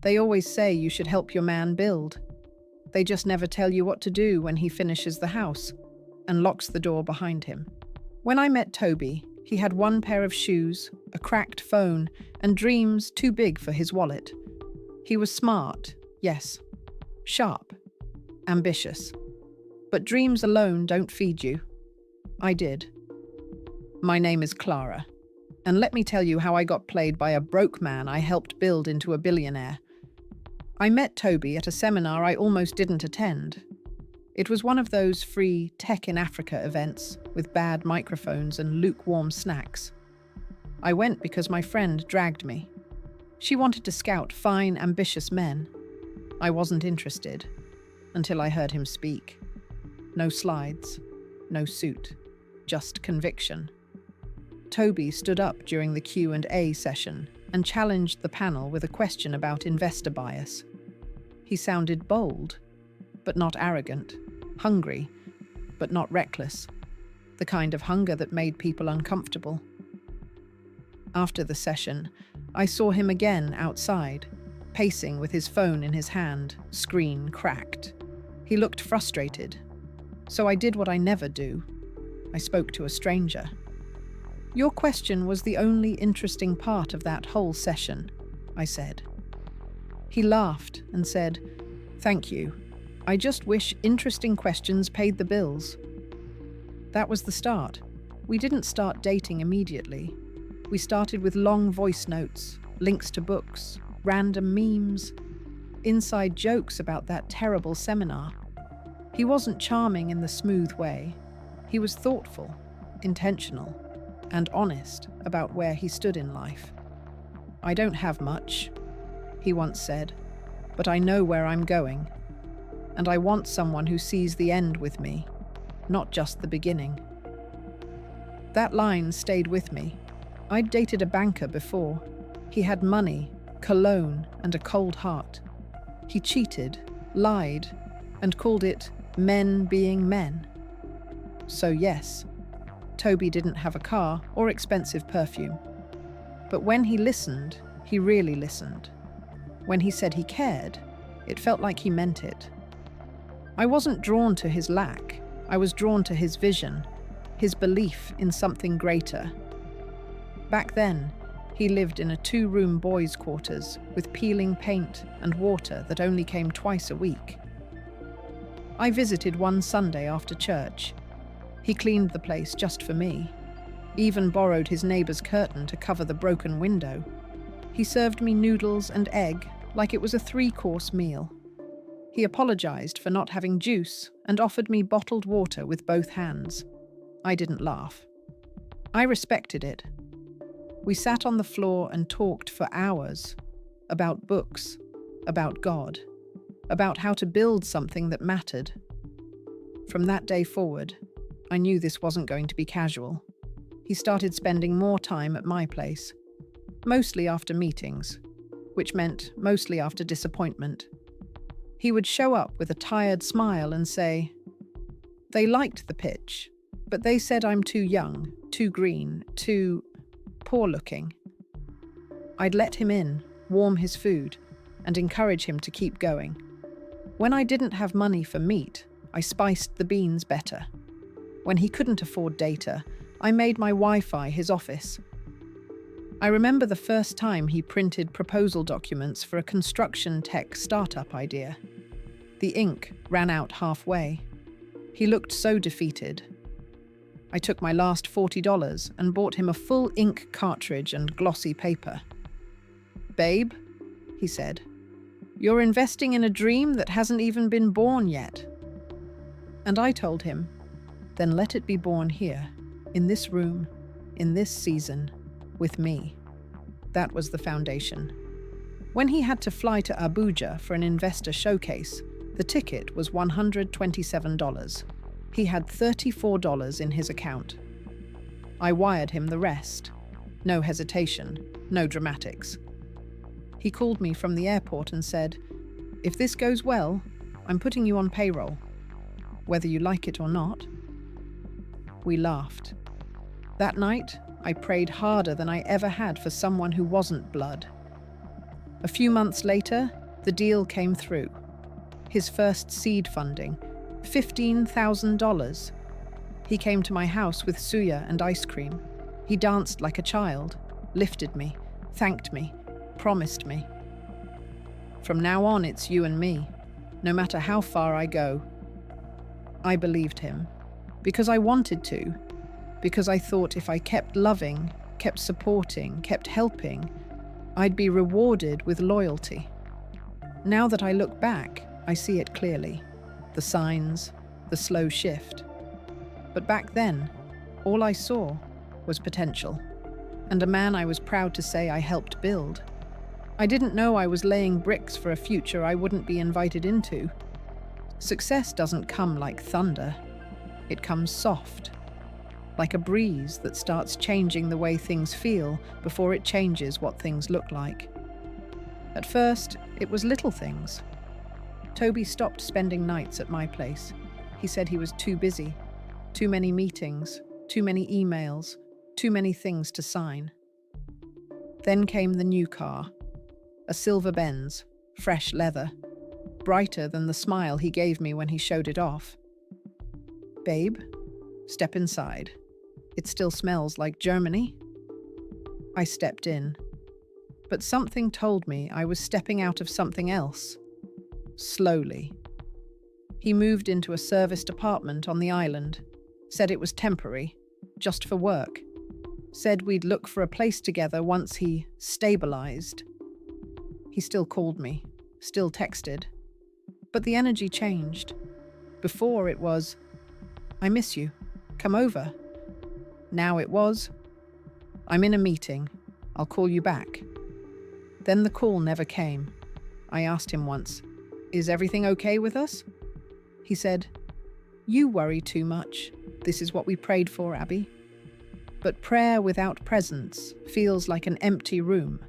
They always say you should help your man build. They just never tell you what to do when he finishes the house and locks the door behind him. When I met Toby, he had one pair of shoes, a cracked phone, and dreams too big for his wallet. He was smart, yes, sharp, ambitious. But dreams alone don't feed you. I did. My name is Clara, and let me tell you how I got played by a broke man I helped build into a billionaire. I met Toby at a seminar I almost didn't attend. It was one of those free Tech in Africa events with bad microphones and lukewarm snacks. I went because my friend dragged me. She wanted to scout fine, ambitious men. I wasn't interested until I heard him speak. No slides, no suit, just conviction. Toby stood up during the Q&A session and challenged the panel with a question about investor bias. He sounded bold, but not arrogant, hungry, but not reckless, the kind of hunger that made people uncomfortable. After the session, I saw him again outside, pacing with his phone in his hand, screen cracked. He looked frustrated, so I did what I never do. I spoke to a stranger. "Your question was the only interesting part of that whole session," I said. He laughed and said, "Thank you. I just wish interesting questions paid the bills." That was the start. We didn't start dating immediately. We started with long voice notes, links to books, random memes, inside jokes about that terrible seminar. He wasn't charming in the smooth way. He was thoughtful, intentional, and honest about where he stood in life. "I don't have much," he once said, "but I know where I'm going. And I want someone who sees the end with me, not just the beginning." That line stayed with me. I'd dated a banker before. He had money, cologne, and a cold heart. He cheated, lied, and called it men being men. So yes, Toby didn't have a car or expensive perfume. But when he listened, he really listened. When he said he cared, it felt like he meant it. I wasn't drawn to his lack. I was drawn to his vision, his belief in something greater. Back then, he lived in a 2-room boys' quarters with peeling paint and water that only came twice a week. I visited one Sunday after church. He cleaned the place just for me, even borrowed his neighbor's curtain to cover the broken window. He served me noodles and egg like it was a 3-course meal. He apologized for not having juice and offered me bottled water with both hands. I didn't laugh. I respected it. We sat on the floor and talked for hours about books, about God, about how to build something that mattered. From that day forward, I knew this wasn't going to be casual. He started spending more time at my place, mostly after meetings, which meant mostly after disappointment. He would show up with a tired smile and say, "They liked the pitch, but they said I'm too young, too green, too poor-looking." I'd let him in, warm his food, and encourage him to keep going. When I didn't have money for meat, I spiced the beans better. When he couldn't afford data, I made my Wi-Fi his office. I remember the first time he printed proposal documents for a construction tech startup idea. The ink ran out halfway. He looked so defeated. I took my last $40 and bought him a full ink cartridge and glossy paper. "Babe," he said, "you're investing in a dream that hasn't even been born yet." And I told him, "Then let it be born here, in this room, in this season, with me." That was the foundation. When he had to fly to Abuja for an investor showcase, the ticket was $127. He had $34 in his account. I wired him the rest. No hesitation, no dramatics. He called me from the airport and said, "If this goes well, I'm putting you on payroll, whether you like it or not." We laughed. That night, I prayed harder than I ever had for someone who wasn't blood. A few months later, the deal came through. His first seed funding, $15,000. He came to my house with suya and ice cream. He danced like a child, lifted me, thanked me, promised me. From now on, it's you and me, no matter how far I go. I believed him, because I wanted to, because I thought if I kept loving, kept supporting, kept helping, I'd be rewarded with loyalty. Now that I look back, I see it clearly. The signs, the slow shift. But back then, all I saw was potential, and a man I was proud to say I helped build. I didn't know I was laying bricks for a future I wouldn't be invited into. Success doesn't come like thunder. It comes soft, like a breeze that starts changing the way things feel before it changes what things look like. At first, it was little things. Toby stopped spending nights at my place. He said he was too busy, too many meetings, too many emails, too many things to sign. Then came the new car, a silver Benz, fresh leather, brighter than the smile he gave me when he showed it off. "Babe, step inside. It still smells like Germany." I stepped in, but something told me I was stepping out of something else. Slowly. He moved into a serviced apartment on the island, said it was temporary, just for work, said we'd look for a place together once he stabilized. He still called me, still texted, but the energy changed. Before it was, "I miss you, come over." Now it was, "I'm in a meeting, I'll call you back." Then the call never came. I asked him once, "Is everything okay with us?" He said, "You worry too much. This is what we prayed for, Abby." But prayer without presence feels like an empty room,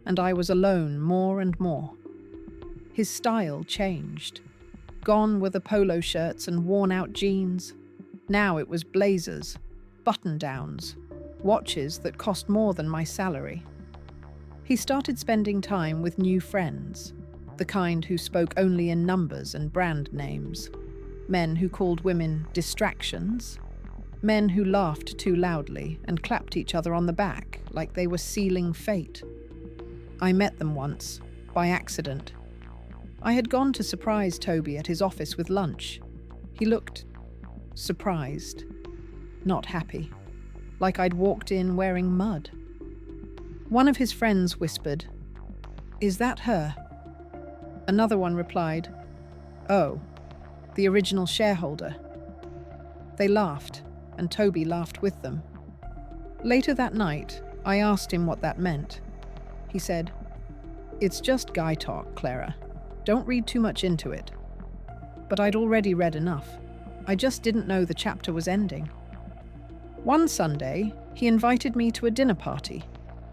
and I was alone more and more. His style changed. Gone were the polo shirts and worn-out jeans. Now it was blazers, button-downs, watches that cost more than my salary. He started spending time with new friends, the kind who spoke only in numbers and brand names, men who called women distractions, men who laughed too loudly and clapped each other on the back like they were sealing fate. I met them once, by accident. I had gone to surprise Toby at his office with lunch. He looked surprised, not happy, like I'd walked in wearing mud. One of his friends whispered, "Is that her?" Another one replied, "Oh, the original shareholder." They laughed, and Toby laughed with them. Later that night, I asked him what that meant. He said, "It's just guy talk, Clara. Don't read too much into it." But I'd already read enough. I just didn't know the chapter was ending. One Sunday, he invited me to a dinner party.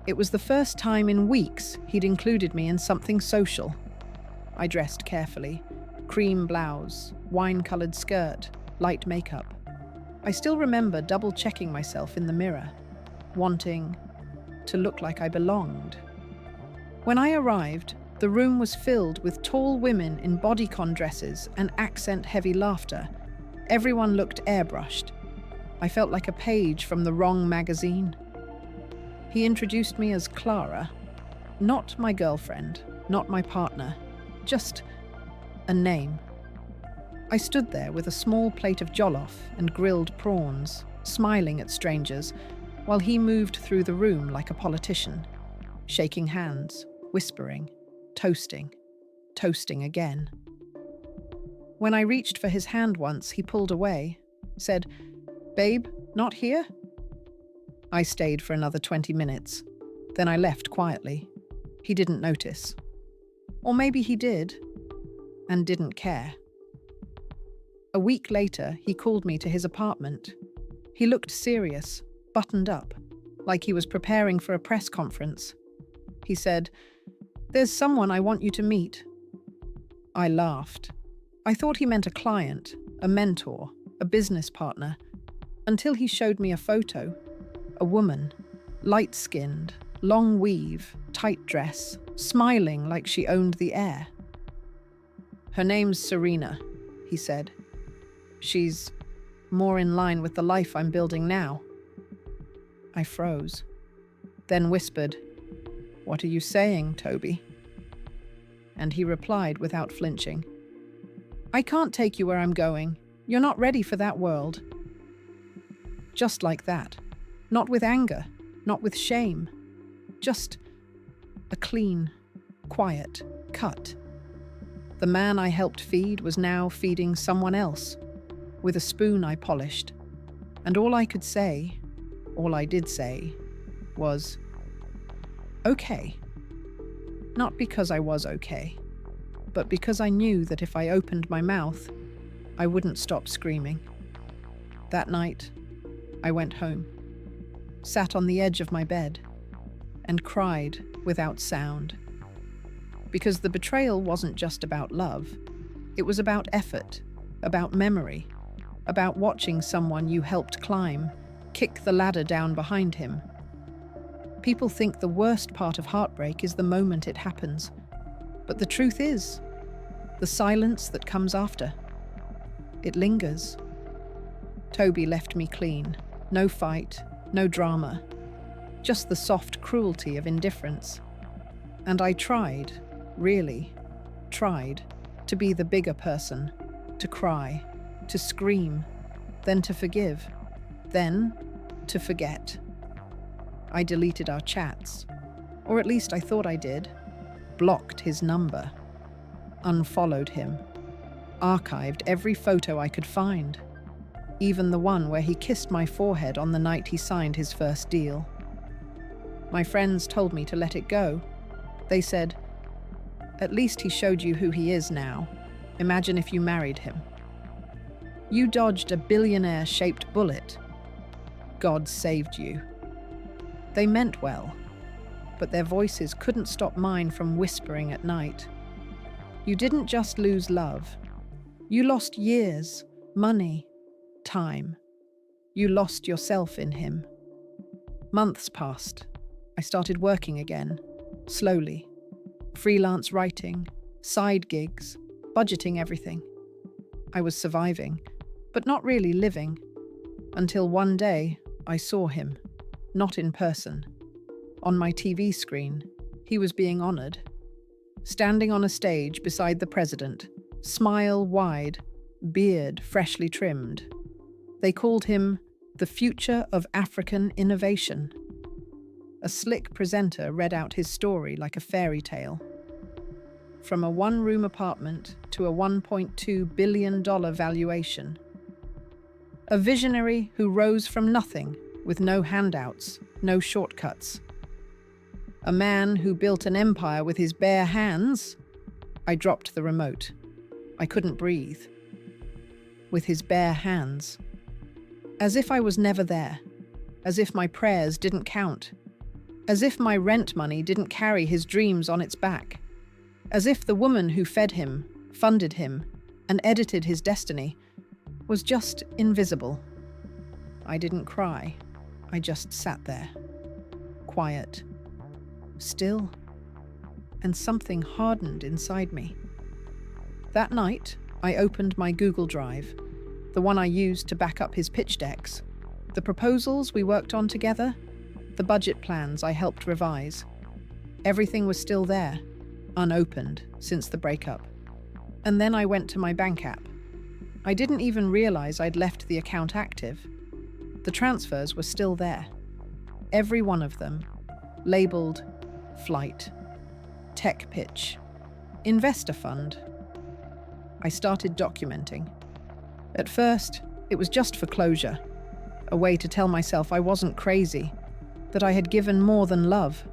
It was the first time in weeks he'd included me in something social. I dressed carefully. Cream blouse, wine-colored skirt, light makeup. I still remember double-checking myself in the mirror, wanting to look like I belonged. When I arrived, the room was filled with tall women in bodycon dresses and accent-heavy laughter. Everyone looked airbrushed. I felt like a page from the wrong magazine. He introduced me as Clara, not my girlfriend, not my partner, just a name. I stood there with a small plate of jollof and grilled prawns, smiling at strangers, while he moved through the room like a politician, shaking hands, whispering, toasting again. When I reached for his hand once, he pulled away, said, "Babe, not here?" I stayed for another 20 minutes. Then I left quietly. He didn't notice. Or maybe he did, and didn't care. A week later, he called me to his apartment. He looked serious, buttoned up, like he was preparing for a press conference. He said, "There's someone I want you to meet." I laughed. I thought he meant a client, a mentor, a business partner, until he showed me a photo. A woman, light-skinned, long weave, tight dress, smiling like she owned the air. "Her name's Serena," he said. "She's more in line with the life I'm building now." I froze, then whispered, "What are you saying, Toby?" And he replied without flinching, "I can't take you where I'm going. You're not ready for that world." Just like that. Not with anger, not with shame. Just a clean, quiet cut. The man I helped feed was now feeding someone else, with a spoon I polished. And all I could say, all I did say, was, "Okay." Not because I was okay, but because I knew that if I opened my mouth, I wouldn't stop screaming. That night, I went home, sat on the edge of my bed, and cried without sound. Because the betrayal wasn't just about love. It was about effort, about memory, about watching someone you helped climb kick the ladder down behind him. People think the worst part of heartbreak is the moment it happens. But the truth is, the silence that comes after. It lingers. Toby left me clean. No fight, no drama. Just the soft cruelty of indifference. And I tried, really tried, to be the bigger person, to cry, to scream, then to forgive, then to forget. I deleted our chats, or at least I thought I did, blocked his number, unfollowed him, archived every photo I could find, even the one where he kissed my forehead on the night he signed his first deal. My friends told me to let it go. They said, "At least he showed you who he is now. Imagine if you married him. You dodged a billionaire-shaped bullet. God saved you." They meant well, but their voices couldn't stop mine from whispering at night. You didn't just lose love. You lost years, money, time. You lost yourself in him. Months passed. I started working again, slowly. Freelance writing, side gigs, budgeting everything. I was surviving, but not really living. Until one day, I saw him, not in person. On my TV screen, he was being honored. Standing on a stage beside the president, smile wide, beard freshly trimmed. They called him the future of African innovation. A slick presenter read out his story like a fairy tale. From a one-room apartment to a $1.2 billion valuation. A visionary who rose from nothing with no handouts, no shortcuts. A man who built an empire with his bare hands. I dropped the remote. I couldn't breathe. With his bare hands. As if I was never there. As if my prayers didn't count. As if my rent money didn't carry his dreams on its back. As if the woman who fed him, funded him, and edited his destiny was just invisible. I didn't cry. I just sat there. Quiet. Still. And something hardened inside me. That night, I opened my Google Drive, the one I used to back up his pitch decks, the proposals we worked on together, the budget plans I helped revise. Everything was still there, unopened since the breakup. And then I went to my bank app. I didn't even realize I'd left the account active. The transfers were still there. Every one of them, labeled flight, tech pitch, investor fund. I started documenting. At first, it was just for closure, a way to tell myself I wasn't crazy, that I had given more than love.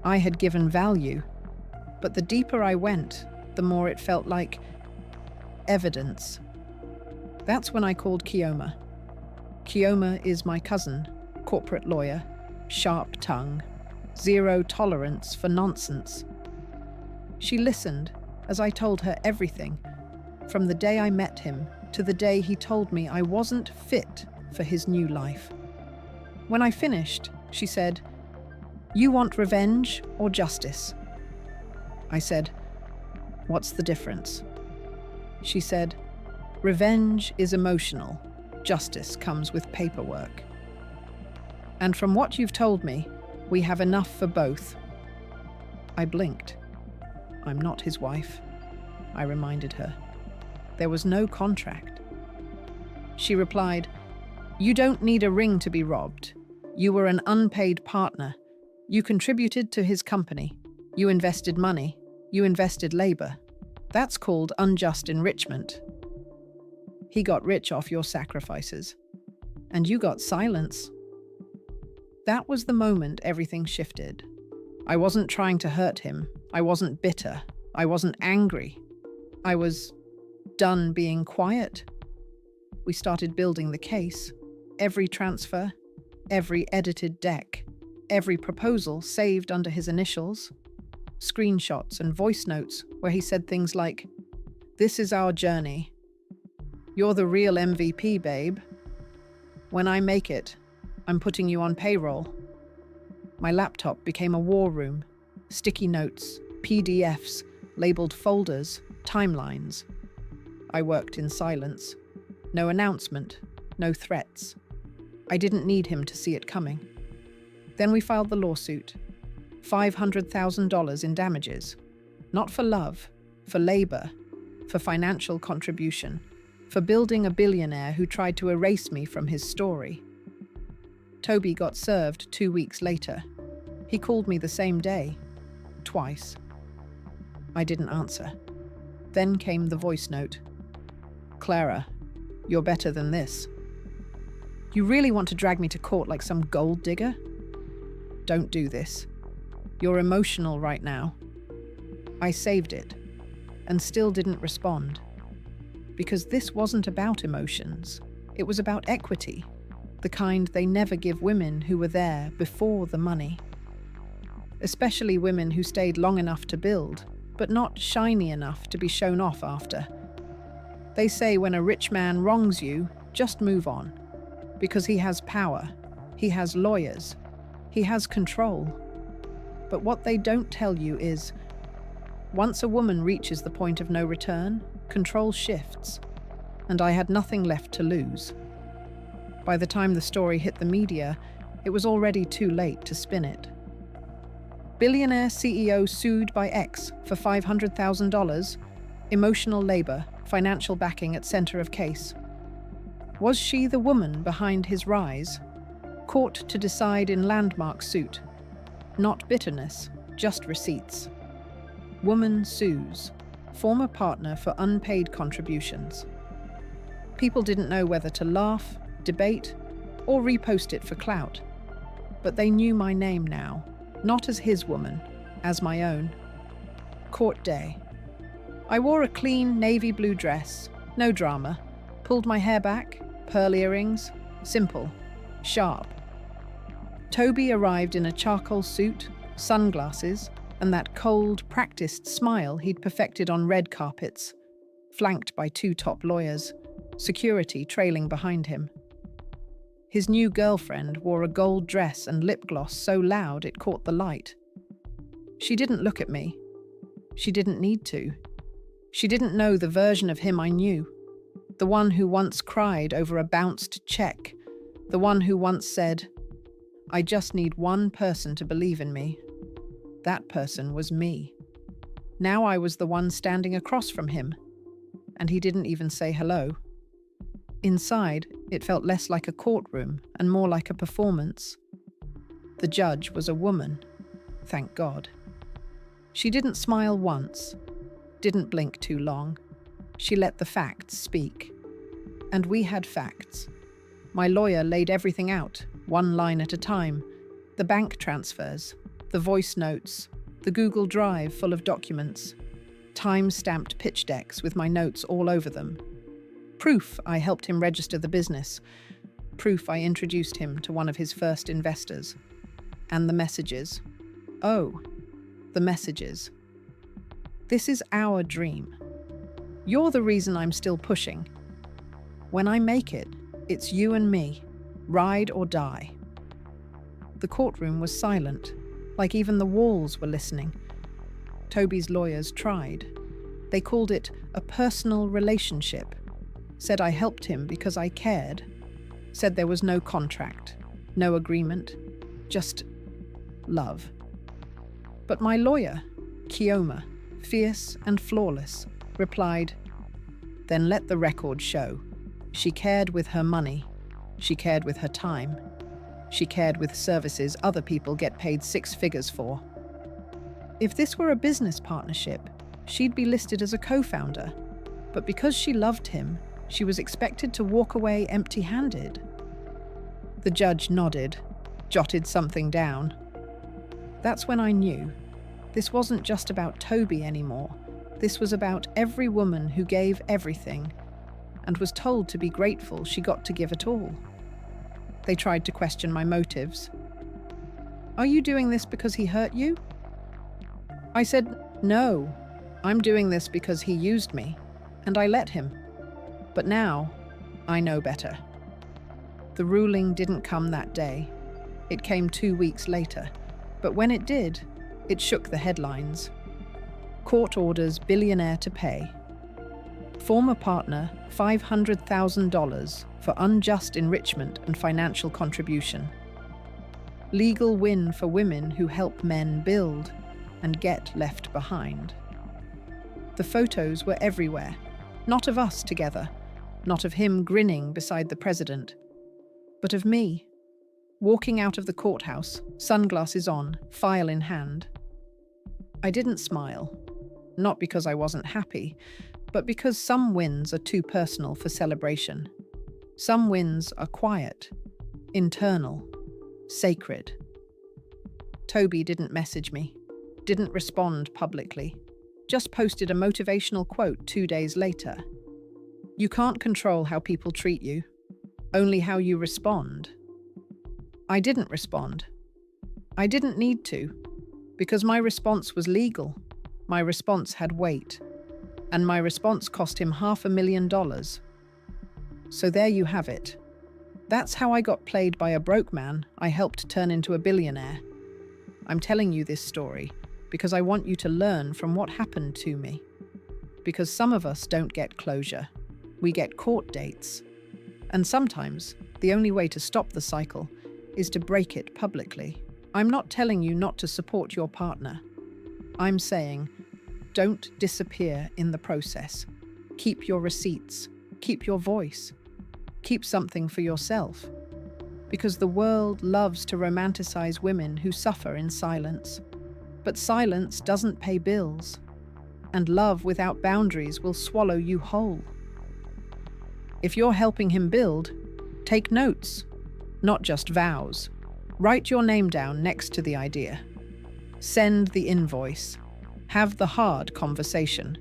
I had given value. But the deeper I went, the more it felt like evidence. That's when I called Kioma. Kioma is my cousin, corporate lawyer, sharp tongue, zero tolerance for nonsense. She listened as I told her everything, from the day I met him to the day he told me I wasn't fit for his new life. When I finished, she said, "You want revenge or justice?" I said, "What's the difference?" She said, "Revenge is emotional. Justice comes with paperwork. And from what you've told me, we have enough for both." I blinked. "I'm not his wife," I reminded her. "There was no contract." She replied, "You don't need a ring to be robbed. You were an unpaid partner. You contributed to his company. You invested money. You invested labor. That's called unjust enrichment. He got rich off your sacrifices. And you got silence." That was the moment everything shifted. I wasn't trying to hurt him. I wasn't bitter. I wasn't angry. I was done being quiet. We started building the case. Every transfer, every edited deck, every proposal saved under his initials, screenshots and voice notes where he said things like, "This is our journey. You're the real MVP, babe. When I make it, I'm putting you on payroll." My laptop became a war room. Sticky notes, PDFs, labeled folders, timelines. I worked in silence. No announcement, no threats. I didn't need him to see it coming. Then we filed the lawsuit. $500,000 in damages. Not for love, for labor, for financial contribution, for building a billionaire who tried to erase me from his story. Toby got served 2 weeks later. He called me the same day, twice. I didn't answer. Then came the voice note. "Clara, you're better than this. You really want to drag me to court like some gold digger? Don't do this. You're emotional right now." I saved it, and still didn't respond. Because this wasn't about emotions. It was about equity, the kind they never give women who were there before the money. Especially women who stayed long enough to build, but not shiny enough to be shown off after. They say when a rich man wrongs you, just move on. Because he has power, he has lawyers, he has control. But what they don't tell you is, once a woman reaches the point of no return, control shifts, and I had nothing left to lose. By the time the story hit the media, it was already too late to spin it. Billionaire CEO sued by ex for $500,000, emotional labor, financial backing at center of case. Was she the woman behind his rise? Court to decide in landmark suit. Not bitterness, just receipts. Woman sues. Former partner for unpaid contributions. People didn't know whether to laugh, debate, or repost it for clout. But they knew my name now, not as his woman, as my own. Court day. I wore a clean navy blue dress, no drama, pulled my hair back, pearl earrings, simple, sharp. Toby arrived in a charcoal suit, sunglasses, and that cold, practiced smile he'd perfected on red carpets, flanked by 2 top lawyers, security trailing behind him. His new girlfriend wore a gold dress and lip gloss so loud it caught the light. She didn't look at me. She didn't need to. She didn't know the version of him I knew. The one who once cried over a bounced check. The one who once said, "I just need one person to believe in me." That person was me. Now I was the one standing across from him, and he didn't even say hello. Inside, it felt less like a courtroom and more like a performance. The judge was a woman, thank God. She didn't smile once, didn't blink too long. She let the facts speak. And we had facts. My lawyer laid everything out, one line at a time. The bank transfers, the voice notes, the Google Drive full of documents, time-stamped pitch decks with my notes all over them. Proof I helped him register the business. Proof I introduced him to one of his first investors. And the messages. Oh, the messages. This is our dream. You're the reason I'm still pushing. When I make it, it's you and me, ride or die. The courtroom was silent, like even the walls were listening. Toby's lawyers tried. They called it a personal relationship, said I helped him because I cared, said there was no contract, no agreement, just love. But my lawyer, Kioma, fierce and flawless, replied, "Then let the record show. She cared with her money. She cared with her time. She cared with services other people get paid 6 figures for. If this were a business partnership, she'd be listed as a co-founder. But because she loved him, she was expected to walk away empty-handed." The judge nodded, jotted something down. That's when I knew. This wasn't just about Toby anymore. This was about every woman who gave everything and was told to be grateful she got to give it all. They tried to question my motives. "Are you doing this because he hurt you?" I said, "No, I'm doing this because he used me, and I let him. But now, I know better." The ruling didn't come that day. It came 2 weeks later. But when it did, it shook the headlines. Court orders Billionaire to pay. Former partner $500,000 for unjust enrichment and financial contribution. Legal win for women who help men build and get left behind. The photos were everywhere, not of us together, not of him grinning beside the president, but of me, walking out of the courthouse, sunglasses on, file in hand. I didn't smile, not because I wasn't happy, but because some wins are too personal for celebration. Some wins are quiet, internal, sacred. Toby didn't message me, didn't respond publicly, just posted a motivational quote 2 days later. "You can't control how people treat you, only how you respond." I didn't respond. I didn't need to, because my response was legal. My response had weight, and my response cost him $500,000. So there you have it. That's how I got played by a broke man I helped turn into a billionaire. I'm telling you this story because I want you to learn from what happened to me. Because some of us don't get closure. We get court dates. And sometimes the only way to stop the cycle is to break it publicly. I'm not telling you not to support your partner. I'm saying, don't disappear in the process. Keep your receipts. Keep your voice. Keep something for yourself. Because the world loves to romanticize women who suffer in silence. But silence doesn't pay bills. And love without boundaries will swallow you whole. If you're helping him build, take notes. Not just vows. Write your name down next to the idea. Send the invoice. Have the hard conversation.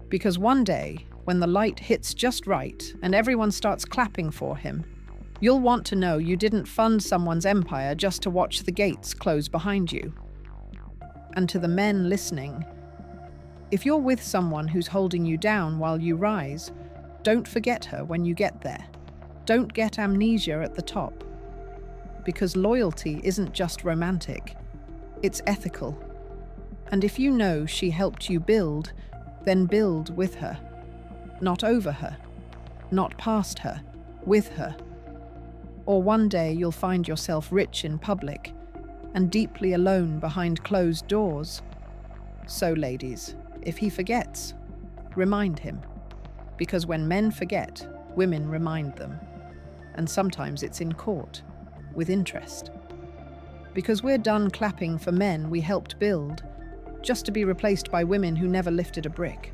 Because one day, when the light hits just right and everyone starts clapping for him, you'll want to know you didn't fund someone's empire just to watch the gates close behind you. And to the men listening, if you're with someone who's holding you down while you rise, don't forget her when you get there. Don't get amnesia at the top. Because loyalty isn't just romantic, it's ethical. And if you know she helped you build, then build with her. Not over her, not past her, with her. Or one day you'll find yourself rich in public and deeply alone behind closed doors. So ladies, if he forgets, remind him. Because when men forget, women remind them. And sometimes it's in court, with interest. Because we're done clapping for men we helped build, just to be replaced by women who never lifted a brick.